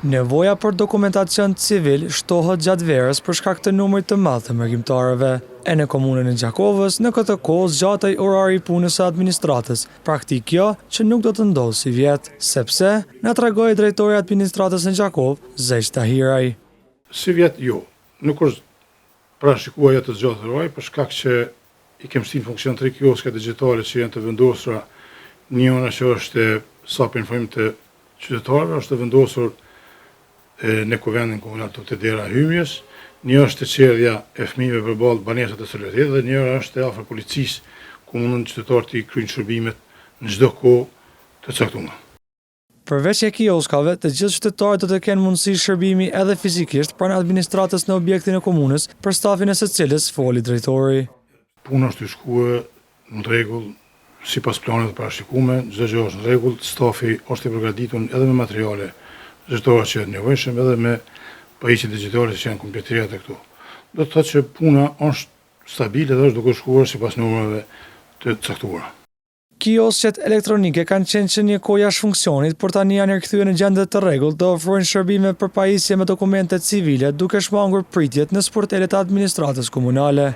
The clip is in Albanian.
Nevoja për dokumentacion civil shtohet gjatë verës për shkak të numrit të madh të mërgjimtarëve. E në komunën e Gjakovës, në këtë kohë zgjatej orari i punës së administratës, praktikë që nuk do të ndodhë si vjet, sepse na tregoi drejtori i administratës në Gjakovë, Zeq Tahiraj. Si vjet jo, nuk është parashikuar të zgjatet orari për shkak që i kemi shtin funksion 3 kioska digjitale që janë të vendosura. Njëra që është sa për informim të qytetarëve është të vendosur në kuvendin komunal të dera hymjes, një është të qerdhja e fëmijëve përballë banesat e solidaritetit dhe njëra është afër policisë, ku mundën qytetarët të kryejnë shërbimet në çdo kohë të caktuar. Përveç e kioskave, të gjithë qytetarët do të kenë mundësi shërbimi edhe fizikisht pranë administratës në objektin e komunës, për stafin e secilës foli drejtori. Puna është të shkuar në rregull sipas planeve të parashikuara, çdo gjë është në rregull, stafi është i përgatitur edhe me materiale zyrtare që janë nevojshme edhe me pajisje digjitale që janë kompjuterat e këtu. Do të thotë që puna është stabile dhe është duke shkuar sipas numrave të caktuara. Kiosqet elektronike kanë qenë që një kohë jashtë funksionit, por tani janë rikthyer në gjendje të rregullt dhe ofrojnë shërbime për pajisje me dokumente civile, duke shmangur pritjet në sportelet e administratës komunale.